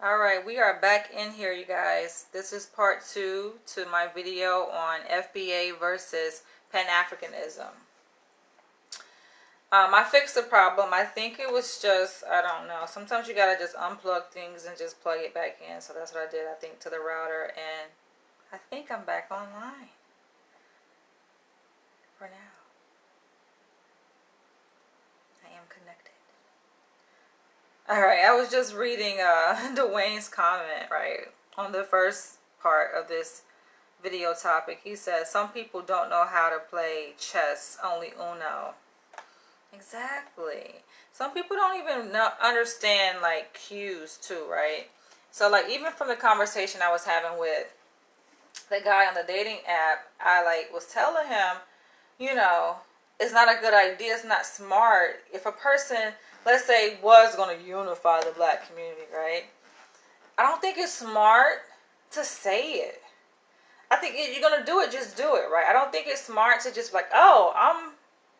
Alright, we are back in here, you guys. This is part 2 to my video on FBA versus Pan-Africanism. I fixed the problem. I think it was just, I don't know. Sometimes you gotta just unplug things and just plug it back in. So that's what I did, I think, to the router. And I think I'm back online for now. I am connected. Alright, I was just reading Dwayne's comment, right, on the first part of this video topic. He says, some people don't know how to play chess, only Uno. Exactly. Some people don't even understand, like, cues, too, right? So, like, even from the conversation I was having with the guy on the dating app, I, like, was telling him, you know, it's not a good idea, it's not smart. If a person, let's say, was going to unify the black community, right? I don't think it's smart to say it. I think if you're going to do it, just do it, right? I don't think it's smart to just be like, oh, I'm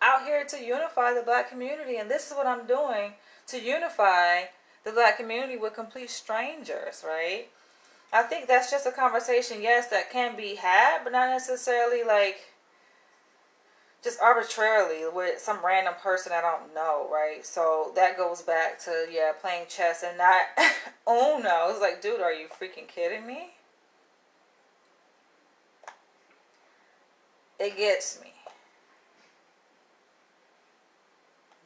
out here to unify the black community, and this is what I'm doing to unify the black community with complete strangers, right? I think that's just a conversation, yes, that can be had, but not necessarily, like, just arbitrarily with some random person I don't know, right? So that goes back to, yeah, playing chess and not Uno. It's like, dude, are you freaking kidding me? It gets me.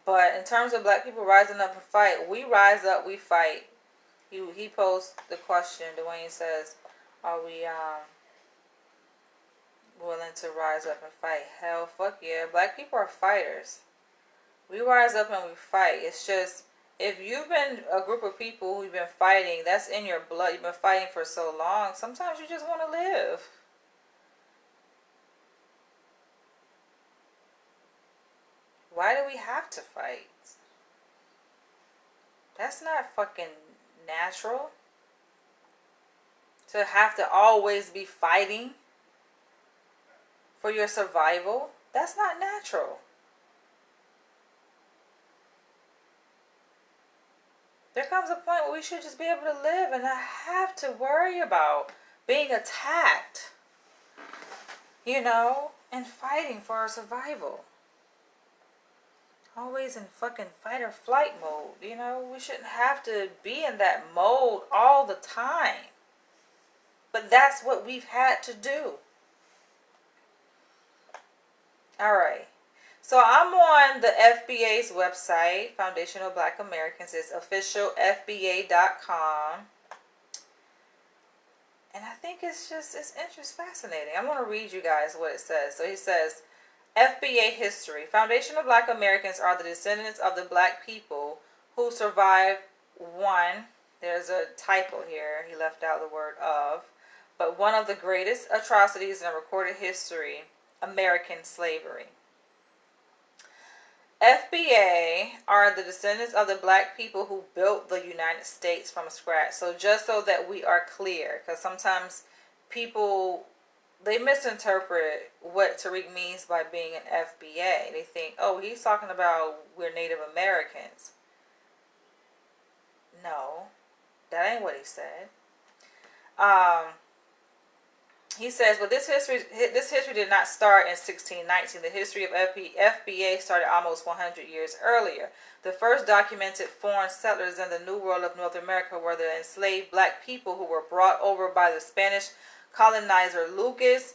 But in terms of black people rising up and fight, we rise up, we fight. He posed the question. Dwayne says, are we willing to rise up and fight? Hell, fuck yeah. Black people are fighters. We rise up and we fight. It's just, if you've been a group of people who've been fighting, that's in your blood. You've been fighting for so long. Sometimes you just want to live. Why do we have to fight? That's not fucking natural. To have to always be fighting for your survival. That's not natural. There comes a point where we should just be able to live and not have to worry about being attacked, you know, and fighting for our survival. Always in fucking fight or flight mode, you know. We shouldn't have to be in that mode all the time. But that's what we've had to do. Alright. So I'm on the FBA's website, Foundation of Black Americans. It's officialfba.com. And I think it's interesting, fascinating. I'm going to read you guys what it says. So he says, FBA history. Foundation of Black Americans are the descendants of the black people who survived one, there's a typo here, he left out the word of, but one of the greatest atrocities in recorded history, American slavery. FBA are the descendants of the black people who built the United States from scratch. So just so that we are clear, because sometimes people, they misinterpret what Tariq means by being an FBA. They think, oh, he's talking about we're Native Americans. No, that ain't what he said. He says, but this history did not start in 1619. The history of FBA started almost 100 years earlier. The first documented foreign settlers in the New World of North America were the enslaved black people who were brought over by the Spanish colonizer Lucas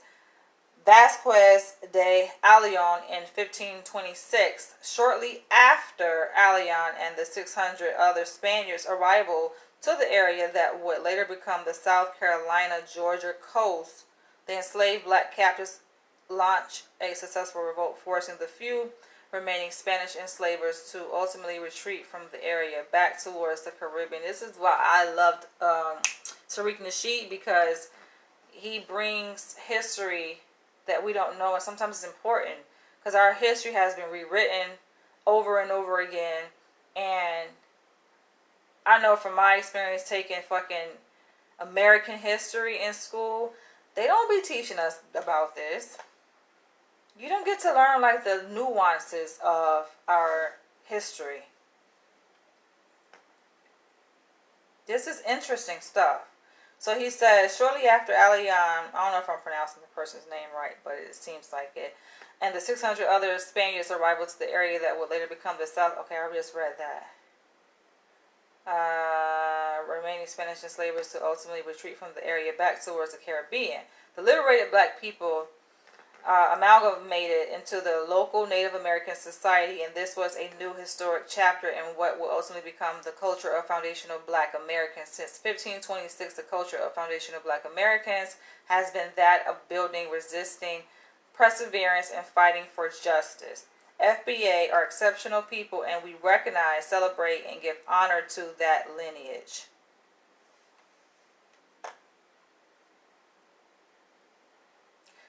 Vasquez de Ayllon in 1526. Shortly after Ayllon and the 600 other Spaniards' arrival to the area that would later become the South Carolina-Georgia coast, the enslaved black captives launched a successful revolt, forcing the few remaining Spanish enslavers to ultimately retreat from the area back towards the Caribbean. This is why I loved Tariq Nasheed, because he brings history that we don't know, and sometimes it's important because our history has been rewritten over and over again. And I know from my experience taking fucking American history in school, they don't be teaching us about this. You don't get to learn like the nuances of our history. This is interesting stuff. So he says, shortly after Alian, I don't know if I'm pronouncing the person's name right, but it seems like it, and the 600 other Spaniards arrival to the area that would later become the South. Okay, I just read that. Remaining Spanish enslavers to ultimately retreat from the area back towards the Caribbean. The liberated black people amalgamated into the local Native American society, and this was a new historic chapter in what will ultimately become the culture of foundational black Americans. Since 1526, the culture of foundational black Americans has been that of building, resisting, perseverance, and fighting for justice. FBA are exceptional people, and we recognize, celebrate, and give honor to that lineage.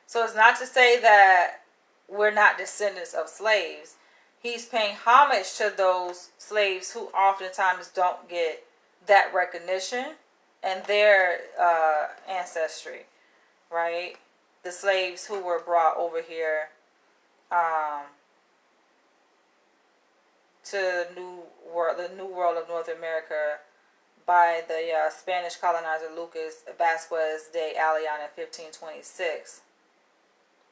So it's not to say that we're not descendants of slaves. He's paying homage to those slaves who oftentimes don't get that recognition and their ancestry, right? The slaves who were brought over here to the New World of North America by the Spanish colonizer Lucas Vasquez de Ayala in 1526.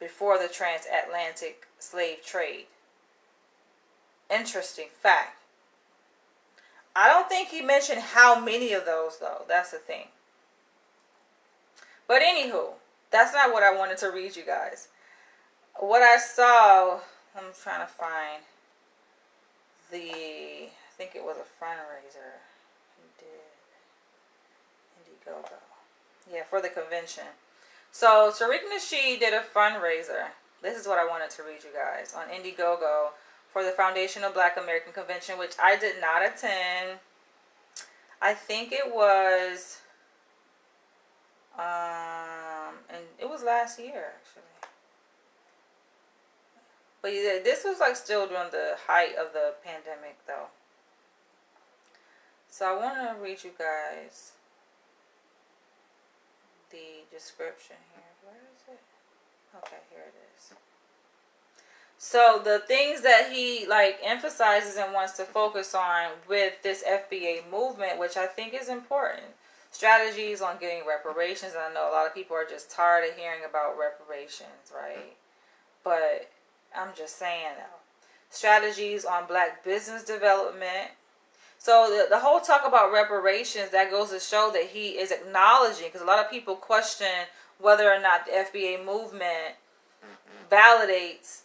Before the transatlantic slave trade. Interesting fact. I don't think he mentioned how many of those, though. That's the thing. But anywho, that's not what I wanted to read you guys. What I saw, I'm trying to find I think it was a fundraiser he did. Indiegogo. Yeah, for the convention. So, Tariq Nasheed did a fundraiser. This is what I wanted to read you guys. On Indiegogo for the Foundational Black American Convention, which I did not attend. I think it was, and it was last year, actually. But yeah, this was like still during the height of the pandemic, though. So, I want to read you guys the description here. Where is it? Okay, here it is. So the things that he emphasizes and wants to focus on with this FBA movement, which I think is important. Strategies on getting reparations. And I know a lot of people are just tired of hearing about reparations, right? But I'm just saying though. Strategies on black business development. So the whole talk about reparations, that goes to show that he is acknowledging, because a lot of people question whether or not the FBA movement validates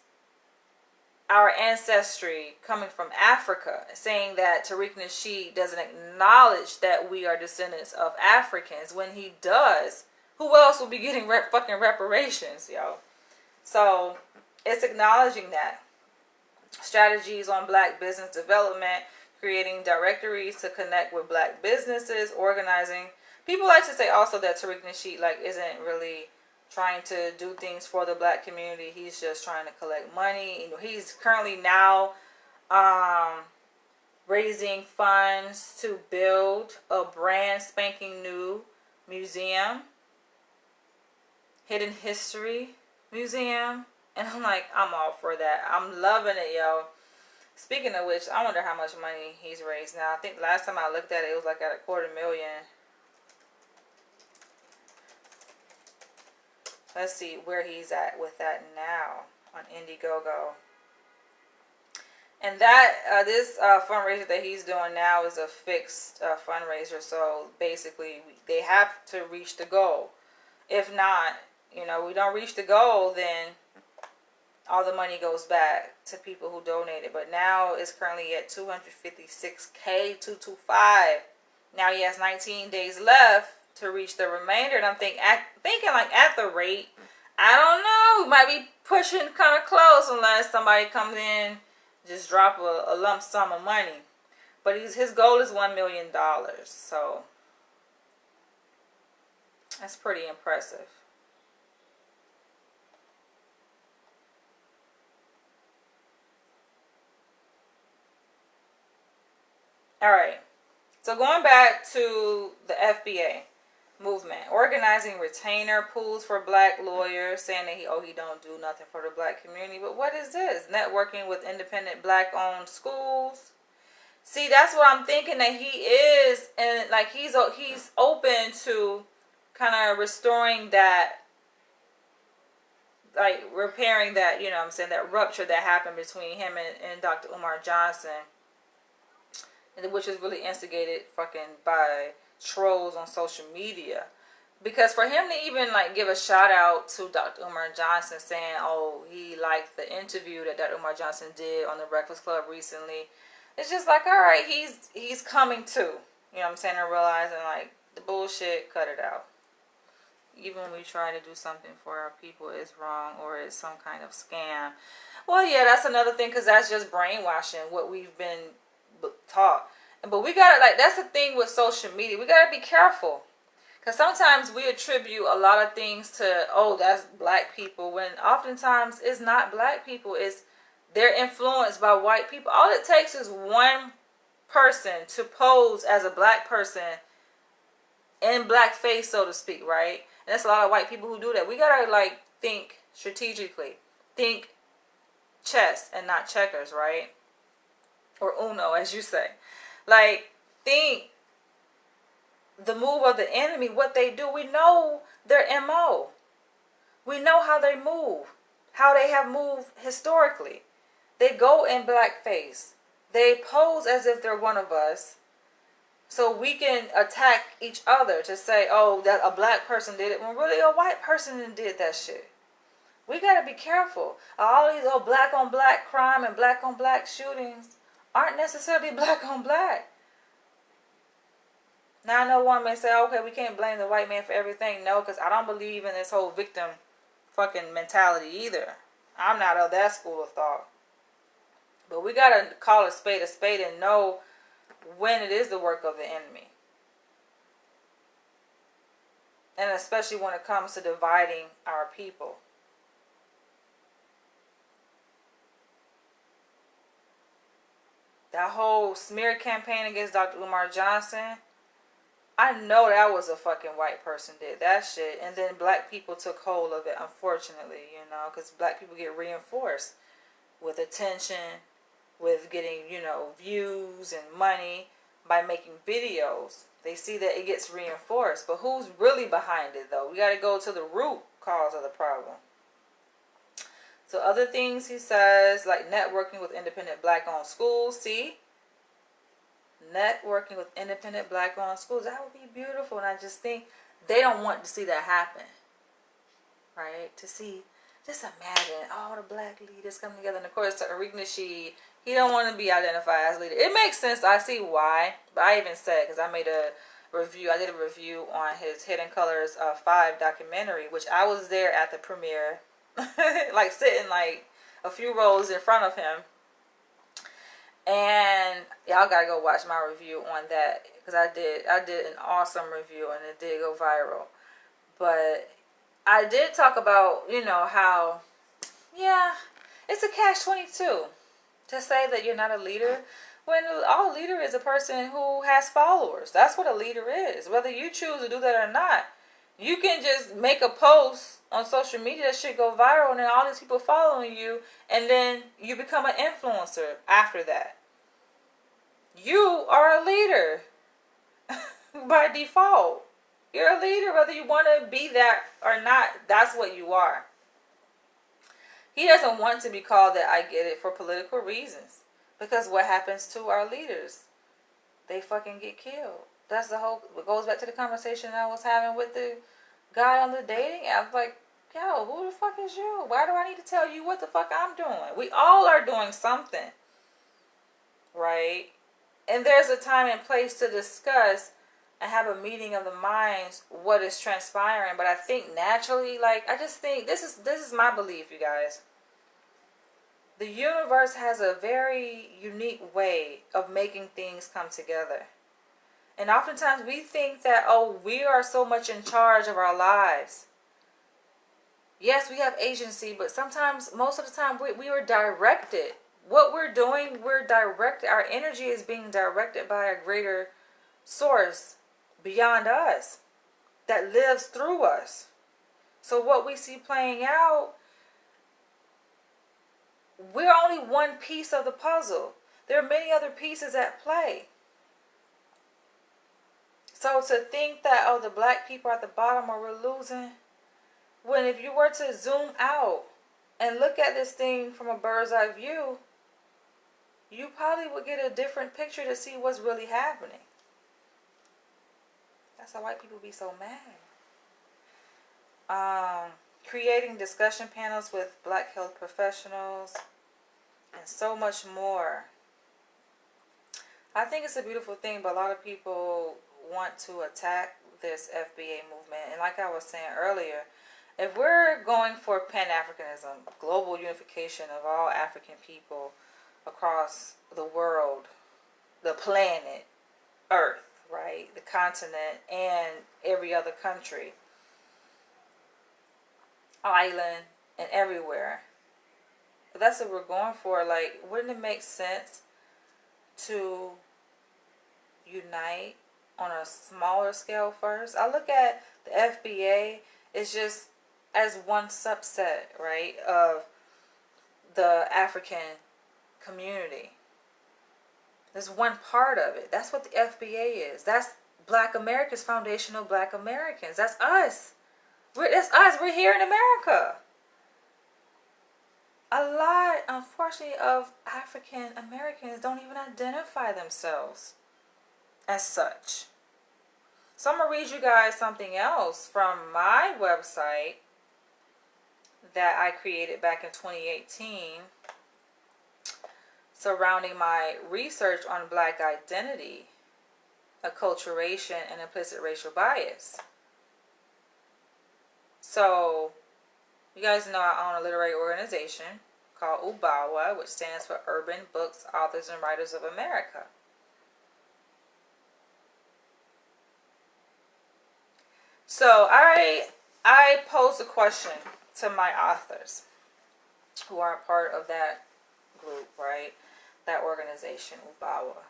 our ancestry coming from Africa, saying that Tariq Nasheed doesn't acknowledge that we are descendants of Africans. When he does, who else will be getting fucking reparations, yo? So it's acknowledging that. Strategies on black business development, creating directories to connect with black businesses, organizing. People like to say also that Tariq Nasheed isn't really trying to do things for the black community. He's just trying to collect money. You know, he's currently now raising funds to build a brand spanking new museum, hidden history museum, and I'm all for that. I'm loving it, yo. Speaking of which, I wonder how much money he's raised now. I think last time I looked at it, it was at $250,000. Let's see where he's at with that now on Indiegogo. And that this fundraiser that he's doing now is a fixed fundraiser. So basically, they have to reach the goal. If not, we don't reach the goal, then all the money goes back to people who donated. But now it's currently at $256K, 225. Now he has 19 days left to reach the remainder. And I'm thinking at the rate, I don't know, we might be pushing kind of close unless somebody comes in, just drop a lump sum of money. But his goal is $1 million. So that's pretty impressive. All right. So going back to the FBA movement, organizing retainer pools for black lawyers, saying that he don't do nothing for the black community. But what is this? Networking with independent black-owned schools, See, that's what I'm thinking, that he is, and like he's open to kind of restoring that, like repairing that, you know what I'm saying, that rupture that happened between him and Dr. Umar Johnson, which is really instigated fucking by trolls on social media. Because for him to even like give a shout out to Dr. Umar Johnson, saying, oh, he liked the interview that Dr. Umar Johnson did on the Breakfast Club recently, it's just like, all right, he's coming to, you know what I'm saying, and realizing like the bullshit, cut it out. Even when we try to do something for our people, it's wrong or it's some kind of scam. Well, yeah, that's another thing, because that's just brainwashing what we've been taught. But we gotta, like, that's the thing with social media. We gotta be careful, because sometimes we attribute a lot of things to, oh, that's black people, when oftentimes it's not black people. It's they're influenced by white people. All it takes is one person to pose as a black person in blackface, so to speak, right? And that's a lot of white people who do that. We gotta like think strategically, think chess and not checkers, right? Or Uno, as you say. Like, think the move of the enemy, what they do. We know their MO. We know how they move, how they have moved historically. They go in blackface. They pose as if they're one of us, so we can attack each other to say, oh, that a black person did it, when really a white person did that shit. We got to be careful. All these black on black crime and black on black shootings aren't necessarily black on black. Now, I know one may say, okay, we can't blame the white man for everything. No, because I don't believe in this whole victim fucking mentality either. I'm not of that school of thought. But we got to call a spade and know when it is the work of the enemy. And especially when it comes to dividing our people. That whole smear campaign against Dr. Umar Johnson, I know that was a fucking white person did that shit. And then black people took hold of it, unfortunately, you know, because black people get reinforced with attention, with getting, you know, views and money by making videos. They see that it gets reinforced. But who's really behind it, though? We got to go to the root cause of the problem. So other things he says, like networking with independent black-owned schools. See? Networking with independent black-owned schools. That would be beautiful. And I just think they don't want to see that happen. Right? To see, just imagine all the black leaders coming together. And of course, Tariq Nasheed, he don't want to be identified as leader. It makes sense. I see why. But I even said, because I made a review. I did a review on his Hidden Colors 5 documentary, which I was there at the premiere. Like sitting like a few rows in front of him. And y'all gotta go watch my review on that, because I did an awesome review and it did go viral. But I did talk about, you know, how, yeah, it's a catch-22 to say that you're not a leader, when all leader is a person who has followers. That's what a leader is. Whether you choose to do that or not, you can just make a post on social media, that shit go viral, and then all these people following you, and then you become an influencer after that. You are a leader by default. You're a leader whether you want to be that or not. That's what you are. He doesn't want to be called that, I get it, for political reasons. Because what happens to our leaders? They fucking get killed. That's the whole, it goes back to the conversation I was having with the guy on the dating app. Like, yo, who the fuck is you? Why do I need to tell you what the fuck I'm doing? We all are doing something. Right? And there's a time and place to discuss and have a meeting of the minds what is transpiring. But I think naturally, like, I just think this is my belief, you guys. The universe has a very unique way of making things come together. And oftentimes we think that, oh, we are so much in charge of our lives. Yes, we have agency, but sometimes, most of the time, we are directed. What we're doing, we're directed. Our energy is being directed by a greater source beyond us that lives through us. So what we see playing out, we're only one piece of the puzzle. There are many other pieces at play. So to think that, oh, the black people are at the bottom or we're losing, when if you were to zoom out and look at this thing from a bird's eye view, you probably would get a different picture to see what's really happening. That's how white people be so mad. Creating discussion panels with black health professionals and so much more. I think it's a beautiful thing, but a lot of people want to attack this FBA movement. And like I was saying earlier, if we're going for Pan-Africanism, global unification of all African people across the world, the planet, Earth, right, the continent, and every other country, island, and everywhere, if that's what we're going for, like, wouldn't it make sense to unite on a smaller scale first? I look at the FBA as just as one subset, right, of the African community. There's one part of it. That's what the FBA is. That's Black Americans, Foundational Black Americans. That's us. That's us. We're here in America. A lot, unfortunately, of African Americans don't even identify themselves as such. So I'm going to read you guys something else from my website that I created back in 2018 surrounding my research on black identity, acculturation, and implicit racial bias. So, you guys know I own a literary organization called UBAWA, which stands for Urban Books, Authors, and Writers of America. So, I posed a question to my authors who are a part of that group, right? That organization, UBAWA.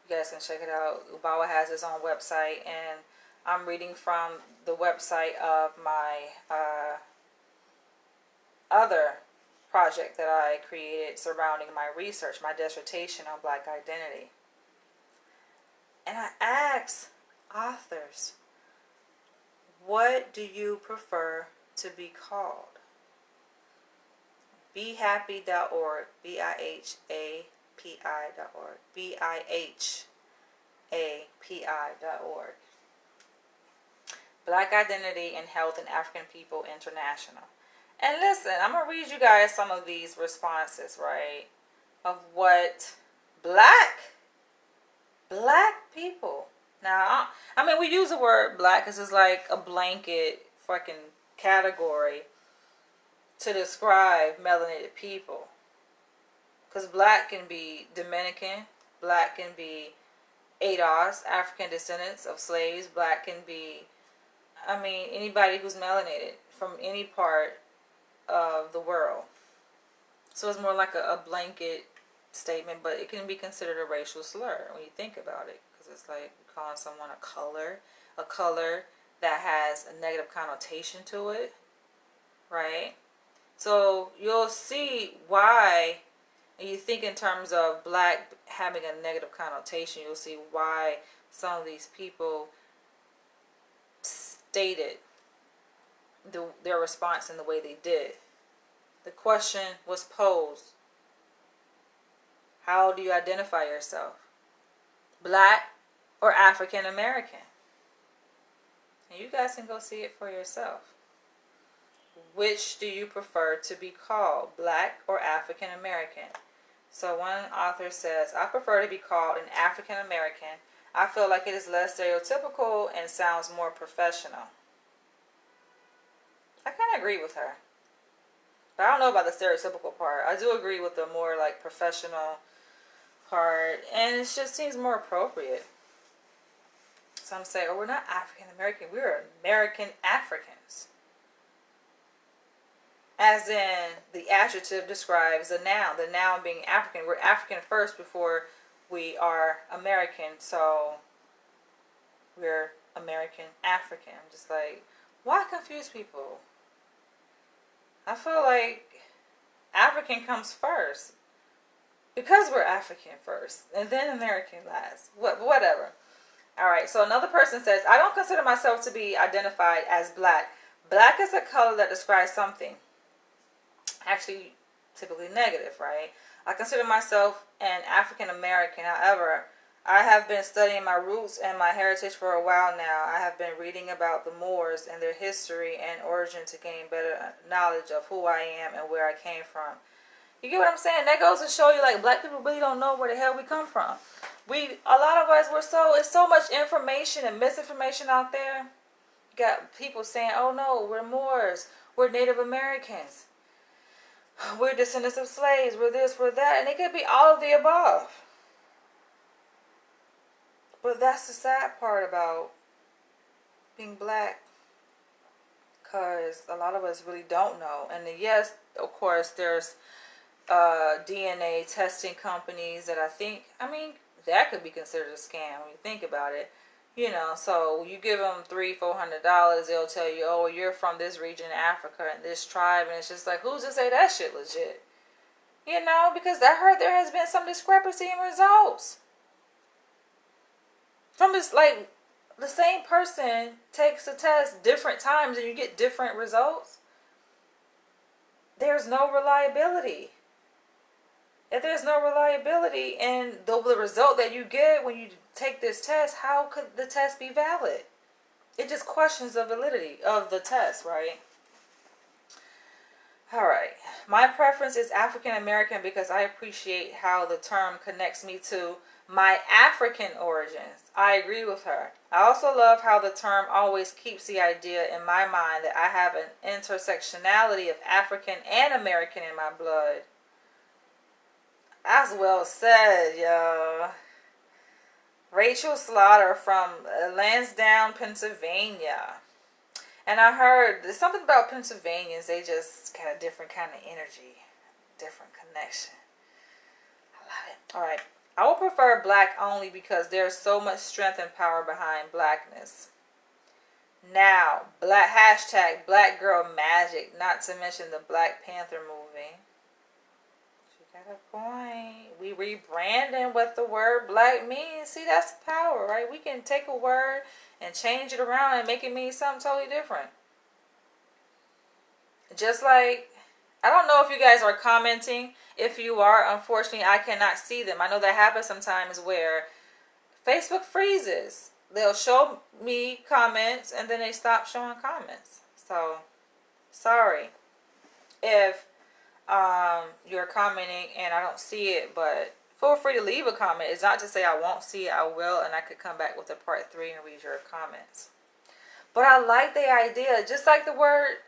You guys can check it out. UBAWA has its own website, and I'm reading from the website of my other project that I created surrounding my research, my dissertation on black identity. And I asked authors, what do you prefer to be called? BeHappy.org, BIHAPI.org, BIHAPI.org. Black Identity and Health in African People International. And listen, I'm going to read you guys some of these responses, right? Of what black people. Now, I mean, we use the word black because it's like a blanket fucking category to describe melanated people. Because black can be Dominican, black can be ADOS, African descendants of slaves, black can be, I mean, anybody who's melanated from any part of the world. So it's more like a blanket statement, but it can be considered a racial slur when you think about it, because it's like calling someone a color that has a negative connotation to it, right? So you'll see why, and you think in terms of black having a negative connotation, you'll see why some of these people stated their response in the way they did. The question was posed, how do you identify yourself? Black or African American? And you guys can go see it for yourself. Which do you prefer to be called, black or African American? So one author says, I prefer to be called an African American. I feel like it is less stereotypical and sounds more professional. I kind of agree with her. But I don't know about the stereotypical part. I do agree with the more like professional part. And it just seems more appropriate. Some say, oh, we're not African American. We're American Africans. As in, the adjective describes the noun being African. We're African first before we are American. So, we're American African. I'm just like, why confuse people? I feel like African comes first. Because we're African first, and then American last. Whatever. All right, so another person says, I don't consider myself to be identified as black. Black is a color that describes something. Actually, typically negative, right? I consider myself an African American. However, I have been studying my roots and my heritage for a while now. I have been reading about the Moors and their history and origin to gain better knowledge of who I am and where I came from. You get what I'm saying? That goes to show you, like, black people really don't know where the hell we come from. A lot of us, it's so much information and misinformation out there. You got people saying, oh no, we're Moors, we're Native Americans, we're descendants of slaves, we're this, we're that, and it could be all of the above. But that's the sad part about being black, because a lot of us really don't know. And yes, of course, there's DNA testing companies that I mean, that could be considered a scam when you think about it. You know, so you give them $300-400, they'll tell you, oh, you're from this region in Africa and this tribe, and it's just like, who's to say that shit legit? You know, because I heard there has been some discrepancy in results. From this, like, the same person takes a test different times and you get different results. There's no reliability. If there's no reliability in the result that you get when you take this test, how could the test be valid? It just questions the validity of the test, right? All right. My preference is African American because I appreciate how the term connects me to my African origins. I agree with her. I also love how the term always keeps the idea in my mind that I have an intersectionality of African and American in my blood. That's well said, y'all. Rachel Slaughter from Lansdowne, Pennsylvania. And I heard there's something about Pennsylvanians. They just got a different kind of energy, different connection. I love it. All right. I will prefer black only because there's so much strength and power behind blackness. Now, hashtag Black Girl Magic, not to mention the Black Panther movie. She got a point. We rebranding what the word black means. See, that's the power, right? We can take a word and change it around and make it mean something totally different. Just like, I don't know if you guys are commenting. If you are, unfortunately, I cannot see them. I know that happens sometimes where Facebook freezes. They'll show me comments and then they stop showing comments. So, sorry if you're commenting and I don't see it, but feel free to leave a comment. It's not to say I won't see it. I will, and I could come back with a part 3 and read your comments. But I like the idea, just like the word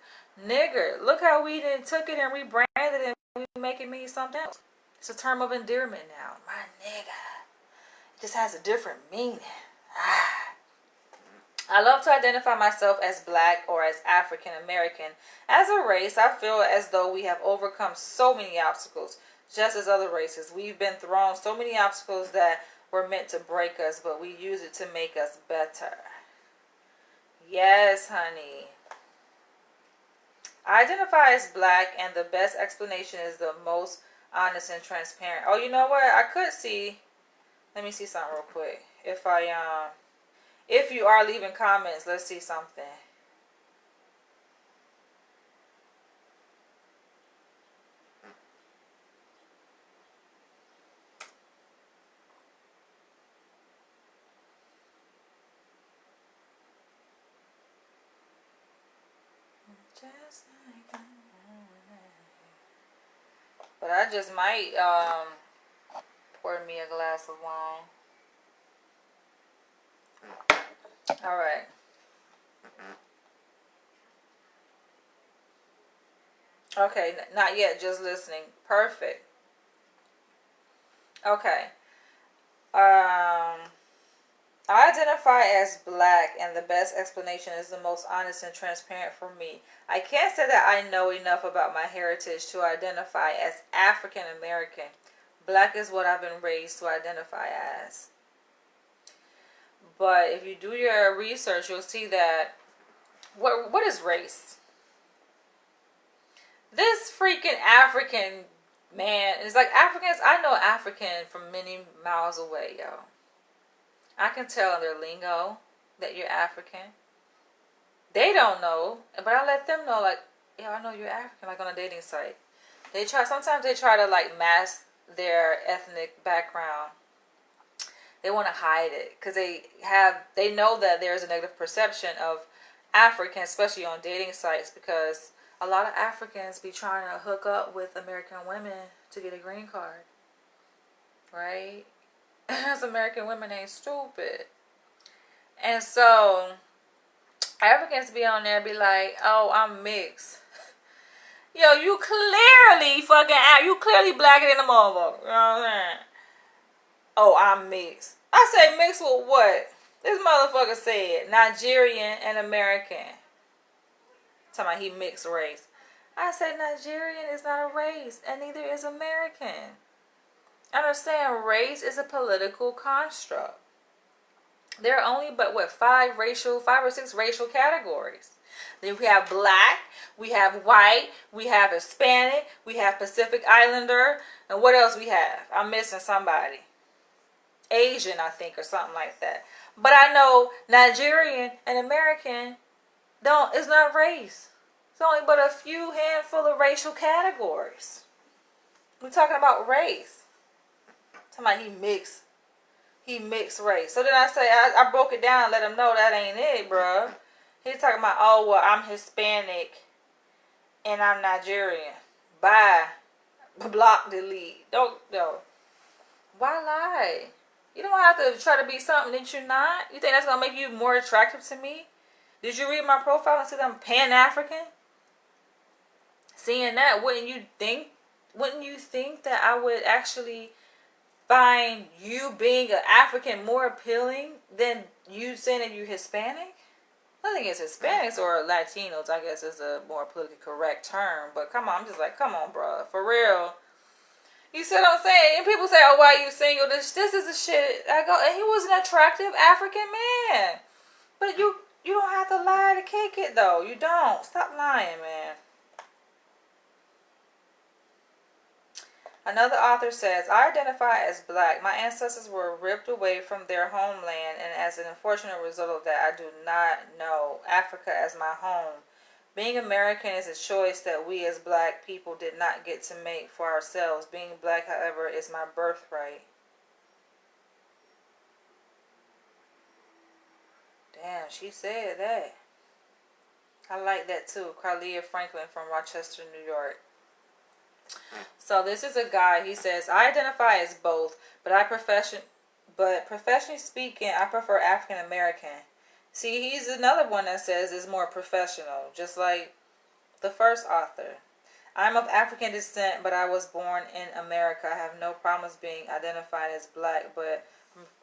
nigger. Look how we then took it and rebranded it and we make it mean something else. It's a term of endearment now. My nigga. It just has a different meaning. I love to identify myself as black or as African American. As a race, I feel as though we have overcome so many obstacles. Just as other races, we've been thrown so many obstacles that were meant to break us, but we use it to make us better. Yes, honey. I identify as black, and the best explanation is the most honest and transparent. Oh, you know what? I could see. Let me see something real quick. If you are leaving comments, let's see something. Just like that. But I just might pour me a glass of wine. All right. Okay, not yet, just listening. Perfect. Okay. I identify as black, and the best explanation is the most honest and transparent for me. I can't say that I know enough about my heritage to identify as African American. Black is what I've been raised to identify as. But if you do your research, you'll see that what is race? This freaking African Man, it's like Africans. I know African from many miles away, yo. I can tell their lingo that you're African. They don't know, but I let them know, like, yo, I know you're African, like on a dating site. Sometimes they try to like mask their ethnic background. They want to hide it because they know that there's a negative perception of Africans, especially on dating sites, because a lot of Africans be trying to hook up with American women to get a green card, right? Because American women ain't stupid. And so Africans be on there be like, oh, I'm mixed. Yo, you clearly blacker than a motherfucker. You know what I'm saying? Oh, I'm mixed. I say mixed with what? This motherfucker said Nigerian and American. Talking about he mixed race. I say Nigerian is not a race, and neither is American. Understand, race is a political construct. There are only but 5 or 6 racial categories. Then we have black, we have white, we have Hispanic, we have Pacific Islander, and what else we have? I'm missing somebody. Asian, I think, or something like that. But I know Nigerian and American it's not race. It's only but a few handful of racial categories. We're talking about race. Somebody he mixed race. So then I say, I broke it down and let him know that ain't it, bruh. He talking about, oh, well, I'm Hispanic and I'm Nigerian. Bye. Block, delete. Don't. Why lie? You don't have to try to be something that you're not. You think that's going to make you more attractive to me? Did you read my profile and see that I'm Pan-African? Seeing that, wouldn't you think that I would actually find you being an African more appealing than you saying that you're Hispanic? I think it's Hispanics or Latinos, I guess is a more politically correct term. But come on, I'm just like, come on, bro. For real. You see what I'm saying? And people say, oh, why are you single? This is the shit. I go, and he was an attractive African man. But you don't have to lie to kick it, though. You don't. Stop lying, man. Another author says, I identify as black. My ancestors were ripped away from their homeland, and as an unfortunate result of that, I do not know Africa as my home. Being American is a choice that we as black people did not get to make for ourselves. Being black, however, is my birthright. Damn, she said that. I like that too. Carlia Franklin from Rochester, New York. So this is a guy. He says, I identify as both, but professionally speaking, I prefer African American. See, he's another one that says is more professional, just like the first author. I'm of African descent, but I was born in America. I have no problems being identified as black, but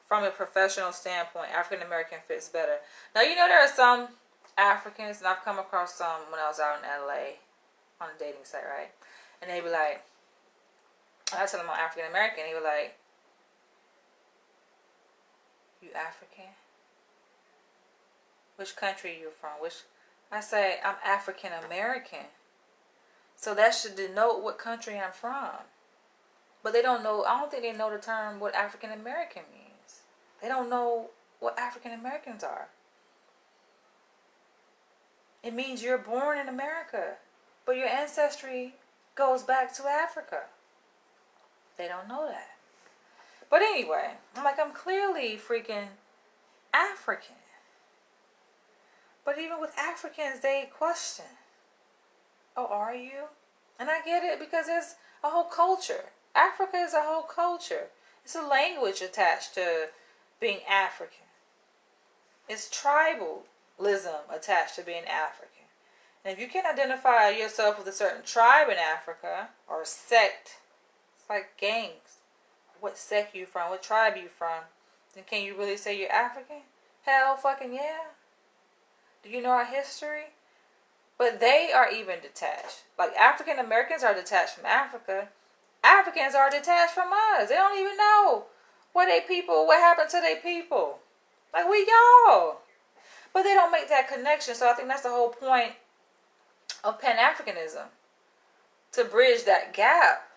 from a professional standpoint, African American fits better. Now, you know, there are some Africans, and I've come across some when I was out in LA on a dating site, right? And they be like, I tell them I'm African American. He be like, you African? Which country you from? I say, I'm African American. So that should denote what country I'm from. But they don't know, I don't think they know the term what African American means. They don't know what African Americans are. It means you're born in America, but your ancestry goes back to Africa. They don't know that. But anyway, I'm clearly freaking African. But even with Africans, they question, oh, are you? And I get it because there's a whole culture. Africa is a whole culture. It's a language attached to being African. It's tribalism attached to being African. And if you can identify yourself with a certain tribe in Africa or sect, it's like gangs. What sect you from? What tribe you from? Then can you really say you're African? Hell fucking yeah. Do you know our history? But they are even detached. Like African Americans are detached from Africa. Africans are detached from us. They don't even know what happened to their people. Like we y'all. But they don't make that connection. So I think that's the whole point of Pan-Africanism. To bridge that gap.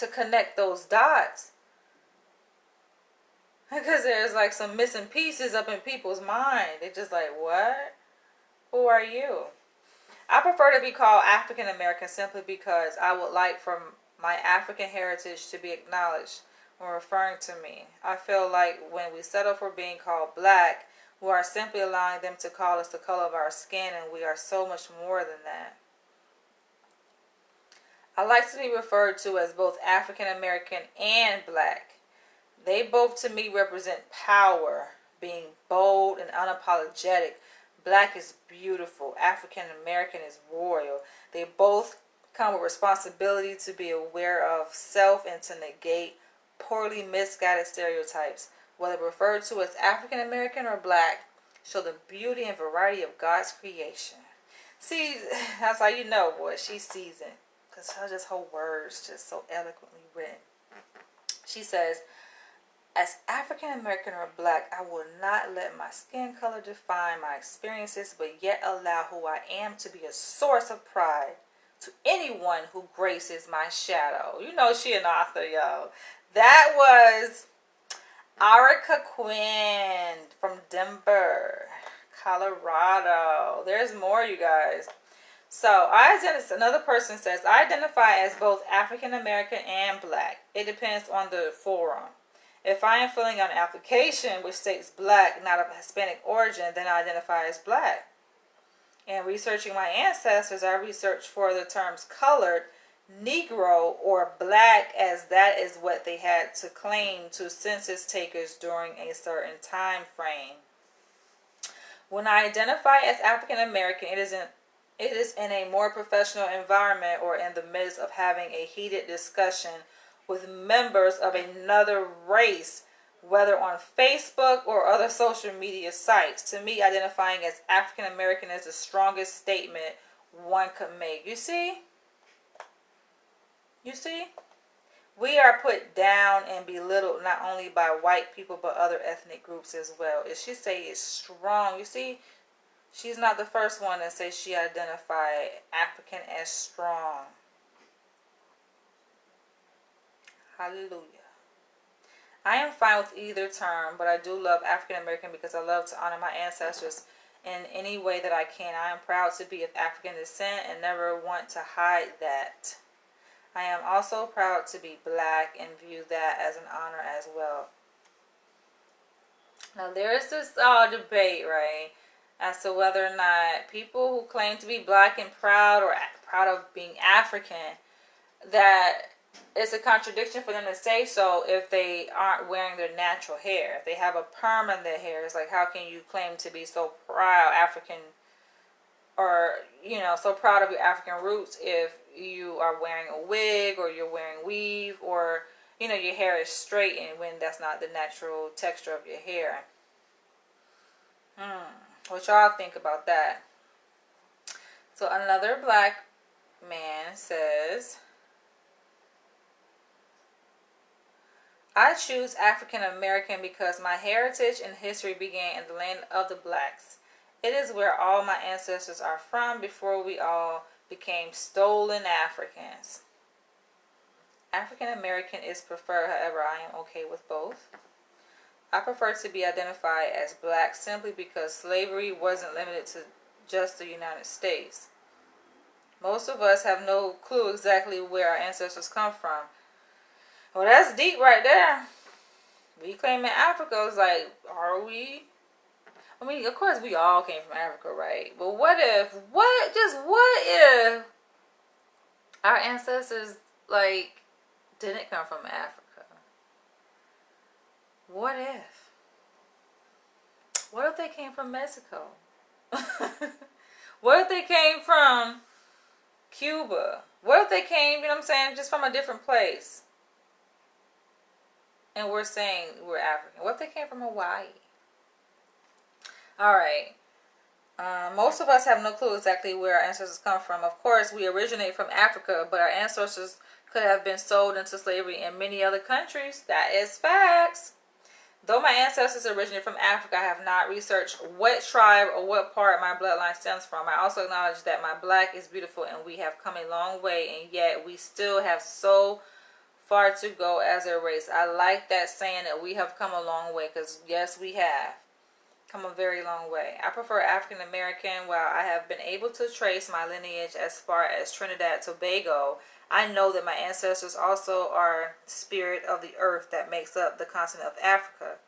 to connect those dots. Because there's like some missing pieces up in people's mind. They're just like, what? Who are you? I prefer to be called African American simply because I would like for my African heritage to be acknowledged when referring to me. I feel like when we settle for being called black, we are simply allowing them to call us the color of our skin, and we are so much more than that. I like to be referred to as both African American and black. They both to me represent power, being bold and unapologetic. Black is beautiful. African American is royal. They both come with responsibility to be aware of self and to negate poorly misguided stereotypes. Whether referred to as African American or black, show the beauty and variety of God's creation. See, that's how you know, boy, she's seasoned. Because her words just so eloquently written. She says, as African American or black, I will not let my skin color define my experiences, but yet allow who I am to be a source of pride to anyone who graces my shadow. You know she an author, y'all. That was Erica Quinn from Denver, Colorado. There's more, you guys. So, another person says, I identify as both African American and black. It depends on the forum. If I am filling out an application which states black, not of Hispanic origin, then I identify as black. In researching my ancestors, I researched for the terms colored, Negro, or black, as that is what they had to claim to census takers during a certain time frame. When I identify as African American, it is in a more professional environment or in the midst of having a heated discussion with members of another race, whether on Facebook or other social media sites. To me, identifying as African American is the strongest statement one could make. You see? We are put down and belittled not only by white people but other ethnic groups as well. If she say it's strong, you see, she's not the first one to say she identified African as strong. Hallelujah. I am fine with either term, but I do love African American because I love to honor my ancestors in any way that I can. I am proud to be of African descent and never want to hide that. I am also proud to be black and view that as an honor as well. Now there's this debate, right, as to whether or not people who claim to be black and proud or proud of being African, that it's a contradiction for them to say so if they aren't wearing their natural hair. If they have a perm in their hair, it's like, how can you claim to be so proud African, or, so proud of your African roots if you are wearing a wig or you're wearing weave, or, your hair is straightened when that's not the natural texture of your hair. What y'all think about that? So another black man says, I choose African American because my heritage and history began in the land of the blacks. It is where all my ancestors are from before we all became stolen Africans. African American is preferred, however, I am okay with both. I prefer to be identified as black simply because slavery wasn't limited to just the United States. Most of us have no clue exactly where our ancestors come from. Well, that's deep right there. We claiming Africa is like, are we? I mean, of course we all came from Africa, right? But what if our ancestors, didn't come from Africa? What if? What if they came from Mexico? What if they came from Cuba? What if they came, just from a different place? And we're saying we're African. What if they came from Hawaii? Alright. Most of us have no clue exactly where our ancestors come from. Of course, we originate from Africa, but our ancestors could have been sold into slavery in many other countries. That is facts. Though my ancestors originated from Africa, I have not researched what tribe or what part my bloodline stems from. I also acknowledge that my black is beautiful and we have come a long way, and yet we still have so far to go as a race. I like that saying that we have come a long way, because yes, we have come a very long way. I prefer African American. While I have been able to trace my lineage as far as Trinidad and Tobago, I know that my ancestors also are spirit of the earth that makes up the continent of Africa.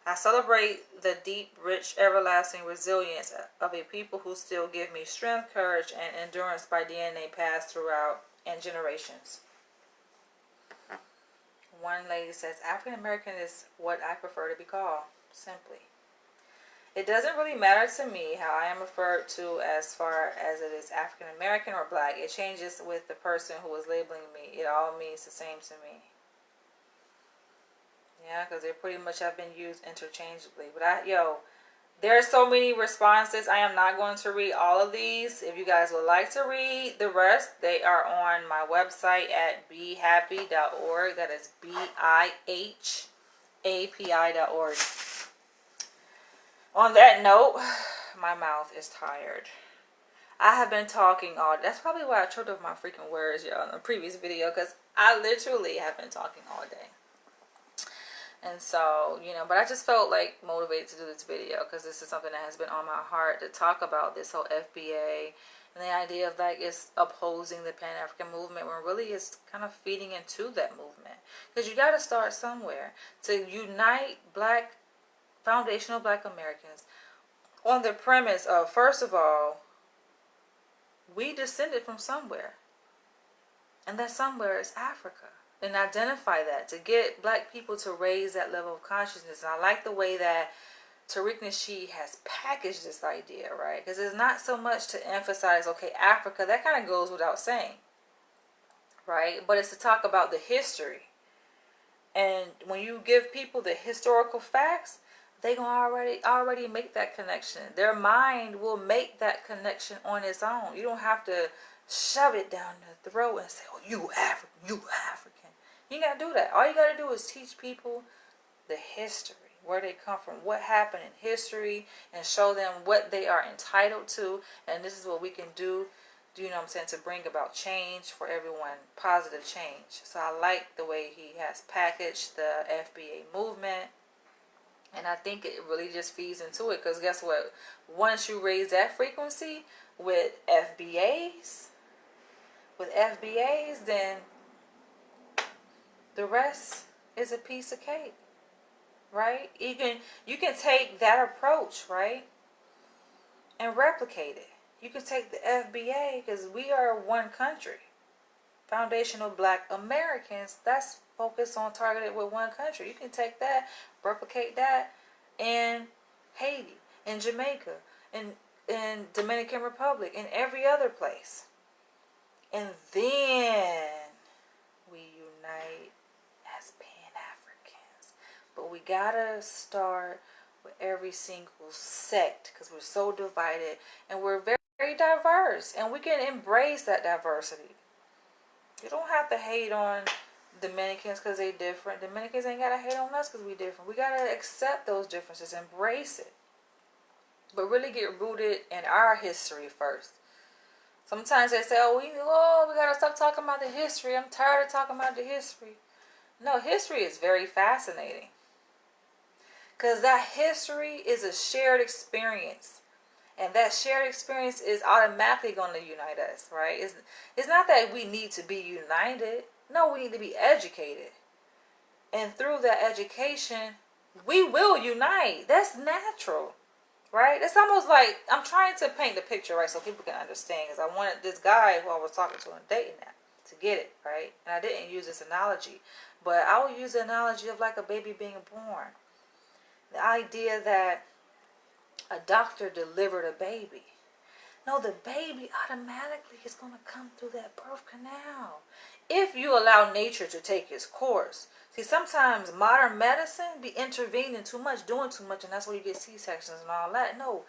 I celebrate the deep, rich, everlasting resilience of a people who still give me strength, courage, and endurance by DNA passed throughout and generations. One lady says, African American is what I prefer to be called, simply. It doesn't really matter to me how I am referred to as far as it is African American or black. It changes with the person who is labeling me. It all means the same to me. Yeah, because they pretty much have been used interchangeably. But there are so many responses. I am not going to read all of these. If you guys would like to read the rest, they are on my website at behappy.org. That is BIHAPI.org. On that note, my mouth is tired. I have been talking all. That's probably why I choked up my freaking words, y'all, in the previous video, because I literally have been talking all day. And so, but I just felt like motivated to do this video because this is something that has been on my heart to talk about, this whole FBA and the idea of like it's opposing the Pan-African movement when really it's kind of feeding into that movement. Because you got to start somewhere to unite foundational black Americans on the premise of, first of all, we descended from somewhere. And that somewhere is Africa. And identify that, to get black people to raise that level of consciousness. And I like the way that Tariq Nasheed has packaged this idea, right? Because it's not so much to emphasize, okay, Africa, that kind of goes without saying, right? But it's to talk about the history. And when you give people the historical facts, they gonna already make that connection. Their mind will make that connection on its own. You don't have to shove it down the throat and say, oh, you African. You gotta do that. All you gotta do is teach people the history, where they come from, what happened in history, and show them what they are entitled to. And this is what we can do, to bring about change for everyone, positive change. So I like the way he has packaged the FBA movement. And I think it really just feeds into it, because guess what? Once you raise that frequency with FBAs, then the rest is a piece of cake, right? You can take that approach, right, and replicate it. You can take the FBA, because we are one country, foundational black Americans. That's focused on, targeted with one country. You can take that, replicate that in Haiti, in Jamaica, in Dominican Republic, in every other place. And then we unite as Pan-Africans. But we gotta start with every single sect, because we're so divided and we're very, very diverse, and we can embrace that diversity. You don't have to hate on Dominicans because they're different. Dominicans ain't gotta hate on us because we're different. We gotta accept those differences, embrace it, but really get rooted in our history first. Sometimes they say, we gotta stop talking about the history. I'm tired of talking about the history. No, history is very fascinating, because that history is a shared experience. And that shared experience is automatically going to unite us, right? It's not that we need to be united. No, we need to be educated. And through that education, we will unite. That's natural, right? It's almost like, I'm trying to paint the picture, right, so people can understand. Because I wanted this guy who I was talking to on a dating app to get it, right? And I didn't use this analogy. But I will use the analogy of like a baby being born. The idea that a doctor delivered a baby. No, the baby automatically is going to come through that birth canal, if you allow nature to take its course. See, sometimes modern medicine be intervening too much, doing too much, and that's why you get C-sections and all that. No,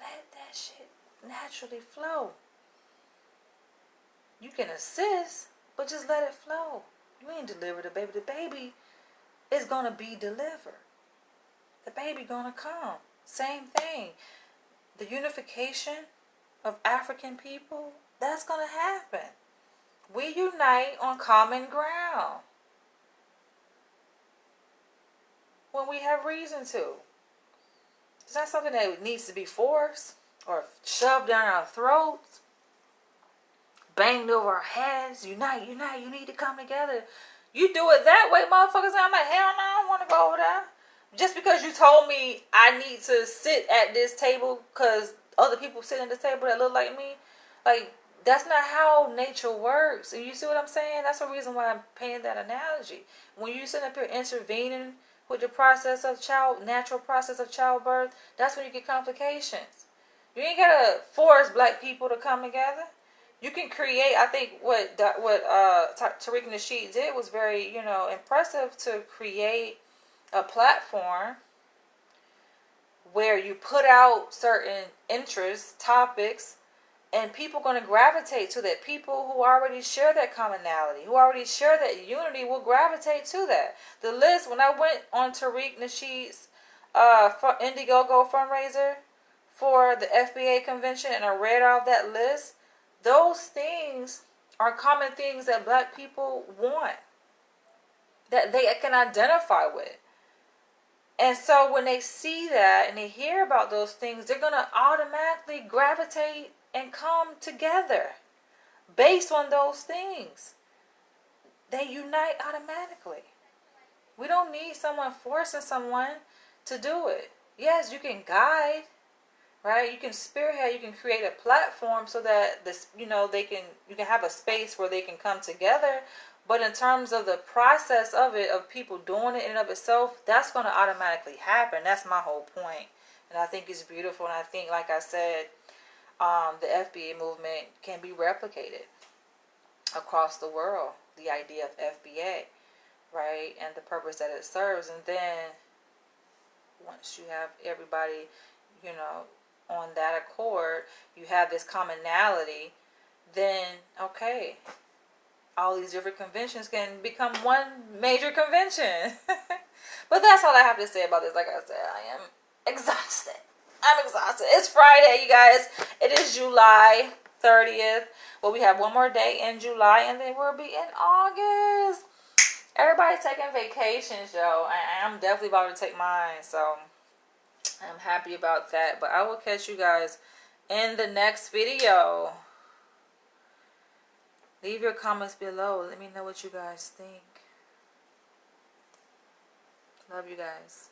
let that shit naturally flow. You can assist, but just let it flow. You ain't deliver the baby. The baby is going to be delivered. The baby going to come. Same thing. The unification of African people, that's going to happen. We unite on common ground. when we have reason to. It's not something that needs to be forced or shoved down our throats, banged over our heads. Unite, unite, you need to come together. You do it that way, motherfuckers. I'm like, hell no, I don't want to go over there. Just because you told me I need to sit at this table because other people sit at this table that look like me, like, that's not how nature works. And you see what I'm saying? That's the reason why I'm paying that analogy. When you sit up here intervening with the process of natural process of childbirth, that's when you get complications. You ain't gotta force black people to come together. You can create. I think what Tariq Nasheed did was very, impressive, to create a platform where you put out certain interests, topics, and people are going to gravitate to that. People who already share that commonality, who already share that unity, will gravitate to that. The list, when I went on Tariq Nasheed's Indiegogo fundraiser for the FBA convention, and I read off that list, those things are common things that black people want, that they can identify with. And so when they see that and they hear about those things, they're going to automatically gravitate and come together based on those things. They unite automatically. We don't need someone forcing someone to do it. Yes, you can guide, right? You can spearhead, you can create a platform so that this, you can have a space where they can come together. But in terms of the process of it, of people doing it in and of itself, that's going to automatically happen. That's my whole point. And I think it's beautiful. And I think, like I said, the FBA movement can be replicated across the world. The idea of FBA, right? And the purpose that it serves. And then once you have everybody, on that accord, you have this commonality, then, okay, all these different conventions can become one major convention. But that's all I have to say about this. Like I said, I am exhausted. I'm exhausted. It's Friday, you guys. It is July 30th. Well, we have one more day in July, and then we'll be in August. Everybody's taking vacations, yo. I'm definitely about to take mine, so I'm happy about that. But I will catch you guys in the next video. Leave your comments below. Let me know what you guys think. Love you guys.